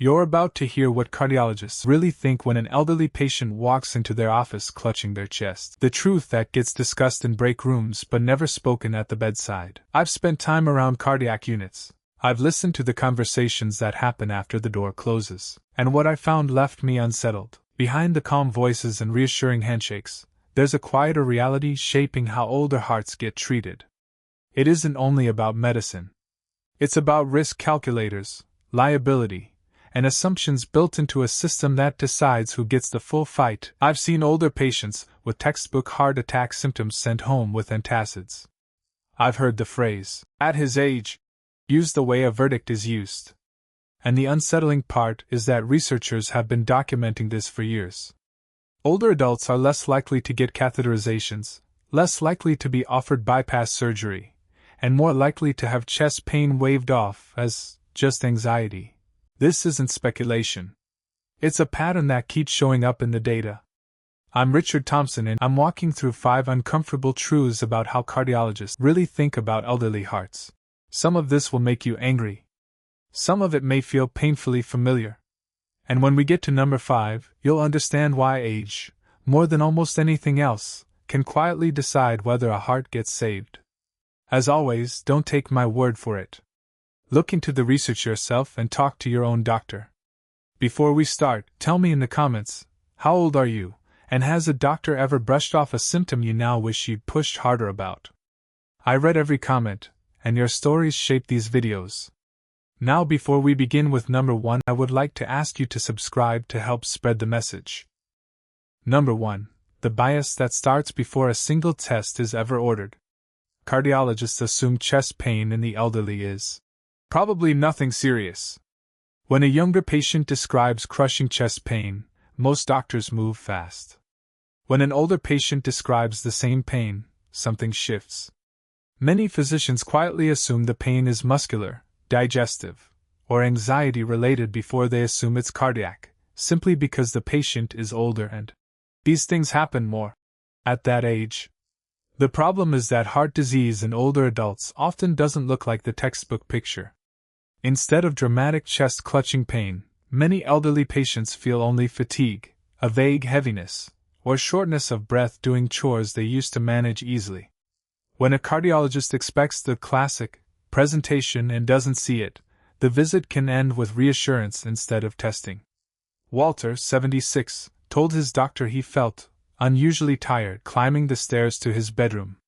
You're about to hear what cardiologists really think when an elderly patient walks into their office clutching their chest. The truth that gets discussed in break rooms but never spoken at the bedside. I've spent time around cardiac units. I've listened to the conversations that happen after the door closes. And what I found left me unsettled. Behind the calm voices and reassuring handshakes, there's a quieter reality shaping how older hearts get treated. It isn't only about medicine. It's about risk calculators, liability, and assumptions built into a system that decides who gets the full fight. I've seen older patients with textbook heart attack symptoms sent home with antacids. I've heard the phrase, "at his age," used the way a verdict is used. And the unsettling part is that researchers have been documenting this for years. Older adults are less likely to get catheterizations, less likely to be offered bypass surgery, and more likely to have chest pain waved off as just anxiety. This isn't speculation. It's a pattern that keeps showing up in the data. I'm Richard Thompson and I'm walking through 5 uncomfortable truths about how cardiologists really think about elderly hearts. Some of this will make you angry. Some of it may feel painfully familiar. And when we get to number 5, you'll understand why age, more than almost anything else, can quietly decide whether a heart gets saved. As always, don't take my word for it. Look into the research yourself and talk to your own doctor. Before we start, tell me in the comments, how old are you, and has a doctor ever brushed off a symptom you now wish you'd pushed harder about? I read every comment, and your stories shape these videos. Now before we begin with number 1, I would like to ask you to subscribe to help spread the message. Number 1. The bias that starts before a single test is ever ordered. Cardiologists assume chest pain in the elderly is probably nothing serious. When a younger patient describes crushing chest pain, most doctors move fast. When an older patient describes the same pain, something shifts. Many physicians quietly assume the pain is muscular, digestive, or anxiety-related before they assume it's cardiac, simply because the patient is older and these things happen more at that age. The problem is that heart disease in older adults often doesn't look like the textbook picture. Instead of dramatic chest-clutching pain, many elderly patients feel only fatigue, a vague heaviness, or shortness of breath doing chores they used to manage easily. When a cardiologist expects the classic presentation and doesn't see it, the visit can end with reassurance instead of testing. Walter, 76, told his doctor he felt unusually tired climbing the stairs to his bedroom.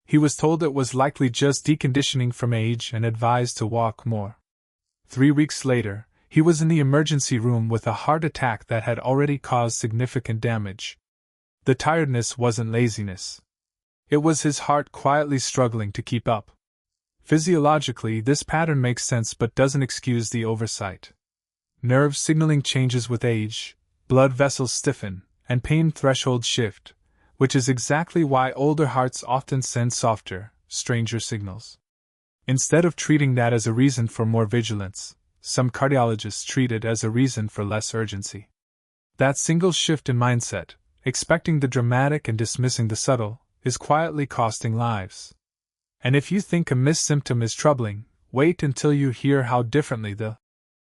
He was told it was likely just deconditioning from age and advised to walk more. 3 weeks later, he was in the emergency room with a heart attack that had already caused significant damage. The tiredness wasn't laziness. It was his heart quietly struggling to keep up. Physiologically, this pattern makes sense but doesn't excuse the oversight. Nerve signaling changes with age, blood vessels stiffen, and pain thresholds shift, which is exactly why older hearts often send softer, stranger signals. Instead of treating that as a reason for more vigilance, some cardiologists treat it as a reason for less urgency. That single shift in mindset, expecting the dramatic and dismissing the subtle, is quietly costing lives. And if you think a missed symptom is troubling, wait until you hear how differently the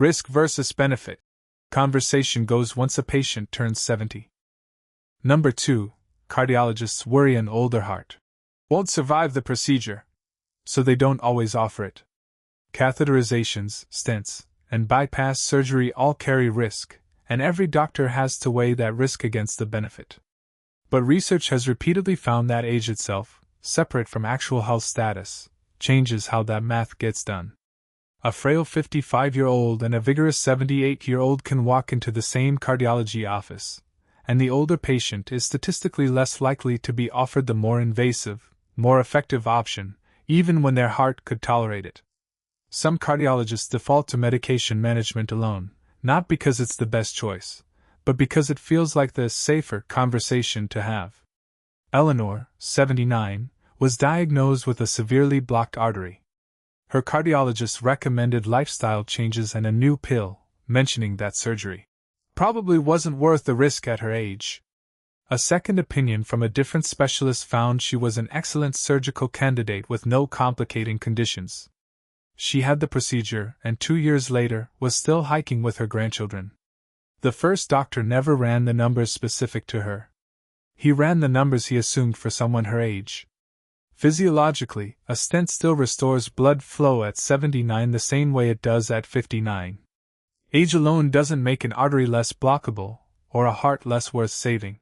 risk versus benefit conversation goes once a patient turns 70. Number 2. Cardiologists worry an older heart won't survive the procedure, so they don't always offer it. Catheterizations, stents, and bypass surgery all carry risk, and every doctor has to weigh that risk against the benefit. But research has repeatedly found that age itself, separate from actual health status, changes how that math gets done. A frail 55-year-old and a vigorous 78-year-old can walk into the same cardiology office, and the older patient is statistically less likely to be offered the more invasive, more effective option, even when their heart could tolerate it. Some cardiologists default to medication management alone, not because it's the best choice, but because it feels like the safer conversation to have. Eleanor, 79, was diagnosed with a severely blocked artery. Her cardiologist recommended lifestyle changes and a new pill, mentioning that surgery probably wasn't worth the risk at her age. A second opinion from a different specialist found she was an excellent surgical candidate with no complicating conditions. She had the procedure and 2 years later was still hiking with her grandchildren. The first doctor never ran the numbers specific to her. He ran the numbers he assumed for someone her age. Physiologically, a stent still restores blood flow at 79 the same way it does at 59. Age alone doesn't make an artery less blockable, or a heart less worth saving.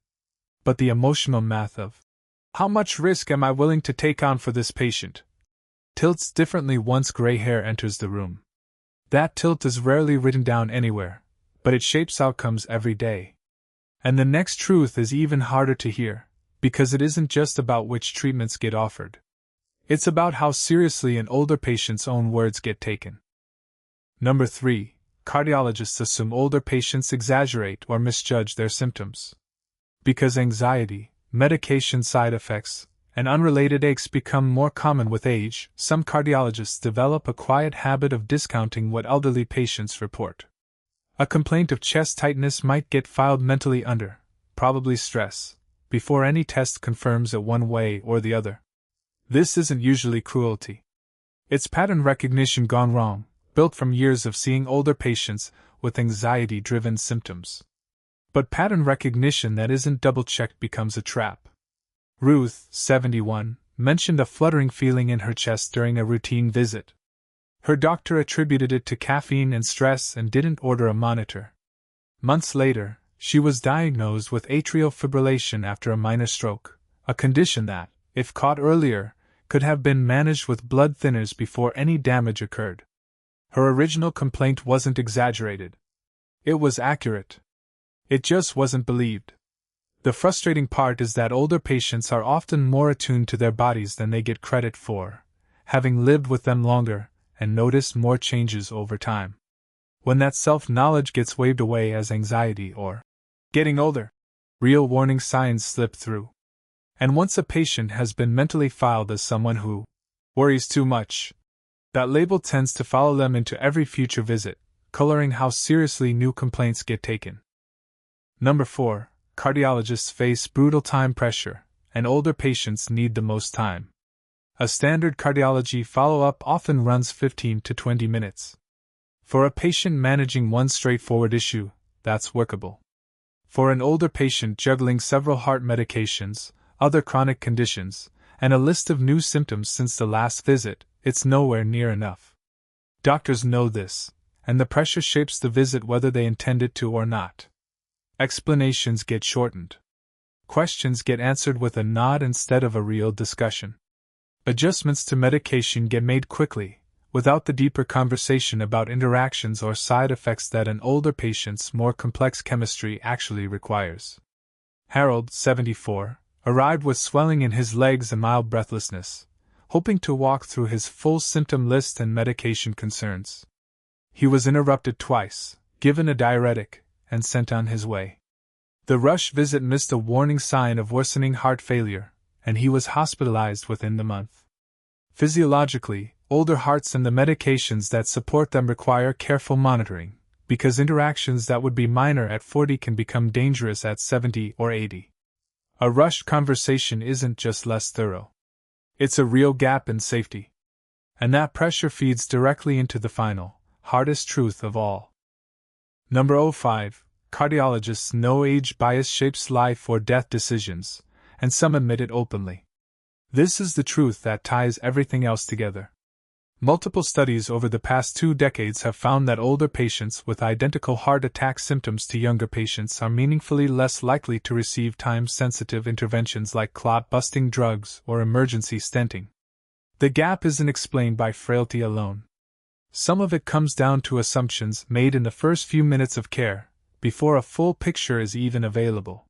But the emotional math of, how much risk am I willing to take on for this patient, tilts differently once gray hair enters the room. That tilt is rarely written down anywhere, but it shapes outcomes every day. And the next truth is even harder to hear, because it isn't just about which treatments get offered. It's about how seriously an older patient's own words get taken. Number 3. Cardiologists assume older patients exaggerate or misjudge their symptoms. Because anxiety, medication side effects, and unrelated aches become more common with age, some cardiologists develop a quiet habit of discounting what elderly patients report. A complaint of chest tightness might get filed mentally under, probably stress, before any test confirms it one way or the other. This isn't usually cruelty. It's pattern recognition gone wrong, built from years of seeing older patients with anxiety-driven symptoms. But pattern recognition that isn't double-checked becomes a trap. Ruth, 71, mentioned a fluttering feeling in her chest during a routine visit. Her doctor attributed it to caffeine and stress and didn't order a monitor. Months later, she was diagnosed with atrial fibrillation after a minor stroke, a condition that, if caught earlier, could have been managed with blood thinners before any damage occurred. Her original complaint wasn't exaggerated. It was accurate. It just wasn't believed. The frustrating part is that older patients are often more attuned to their bodies than they get credit for, having lived with them longer and noticed more changes over time. When that self-knowledge gets waved away as anxiety or getting older, real warning signs slip through. And once a patient has been mentally filed as someone who worries too much, that label tends to follow them into every future visit, coloring how seriously new complaints get taken. Number 4. Cardiologists face brutal time pressure, and older patients need the most time. A standard cardiology follow-up often runs 15 to 20 minutes. For a patient managing one straightforward issue, that's workable. For an older patient juggling several heart medications, other chronic conditions, and a list of new symptoms since the last visit, it's nowhere near enough. Doctors know this, and the pressure shapes the visit whether they intend it to or not. Explanations get shortened. Questions get answered with a nod instead of a real discussion. Adjustments to medication get made quickly, without the deeper conversation about interactions or side effects that an older patient's more complex chemistry actually requires. Harold, 74, arrived with swelling in his legs and mild breathlessness, hoping to walk through his full symptom list and medication concerns. He was interrupted twice, given a diuretic, and sent on his way. The rush visit missed a warning sign of worsening heart failure, and he was hospitalized within the month. Physiologically, older hearts and the medications that support them require careful monitoring, because interactions that would be minor at 40 can become dangerous at 70 or 80. A rushed conversation isn't just less thorough. It's a real gap in safety. And that pressure feeds directly into the final, hardest truth of all. Number 05. Cardiologists know age bias shapes life or death decisions, and some admit it openly. This is the truth that ties everything else together. Multiple studies over the past 2 decades have found that older patients with identical heart attack symptoms to younger patients are meaningfully less likely to receive time-sensitive interventions like clot-busting drugs or emergency stenting. The gap isn't explained by frailty alone. Some of it comes down to assumptions made in the first few minutes of care, before a full picture is even available.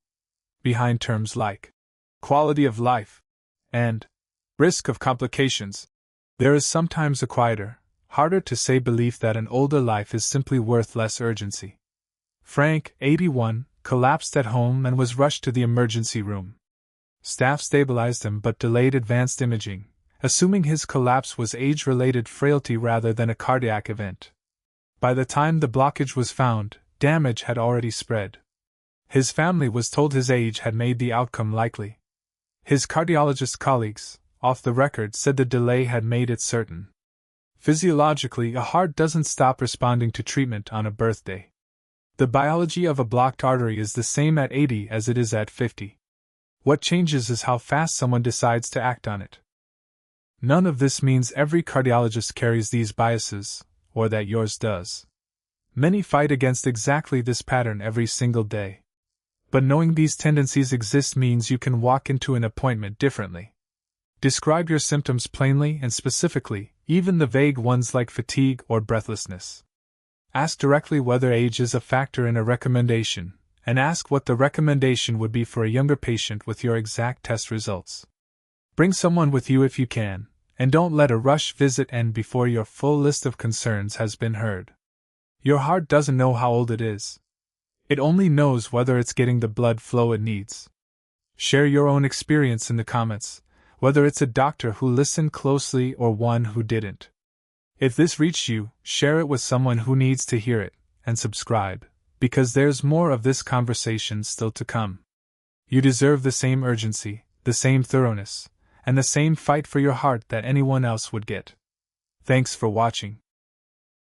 Behind terms like quality of life and risk of complications, there is sometimes a quieter, harder to say belief that an older life is simply worth less urgency. Frank, 81, collapsed at home and was rushed to the emergency room. Staff stabilized him but delayed advanced imaging, assuming his collapse was age-related frailty rather than a cardiac event. By the time the blockage was found, damage had already spread. His family was told his age had made the outcome likely. His cardiologist colleagues, off the record, said the delay had made it certain. Physiologically, a heart doesn't stop responding to treatment on a birthday. The biology of a blocked artery is the same at 80 as it is at 50. What changes is how fast someone decides to act on it. None of this means every cardiologist carries these biases, or that yours does. Many fight against exactly this pattern every single day. But knowing these tendencies exist means you can walk into an appointment differently. Describe your symptoms plainly and specifically, even the vague ones like fatigue or breathlessness. Ask directly whether age is a factor in a recommendation, and ask what the recommendation would be for a younger patient with your exact test results. Bring someone with you if you can, and don't let a rush visit end before your full list of concerns has been heard. Your heart doesn't know how old it is. It only knows whether it's getting the blood flow it needs. Share your own experience in the comments, whether it's a doctor who listened closely or one who didn't. If this reached you, share it with someone who needs to hear it, and subscribe, because there's more of this conversation still to come. You deserve the same urgency, the same thoroughness, and the same fight for your heart that anyone else would get. Thanks for watching.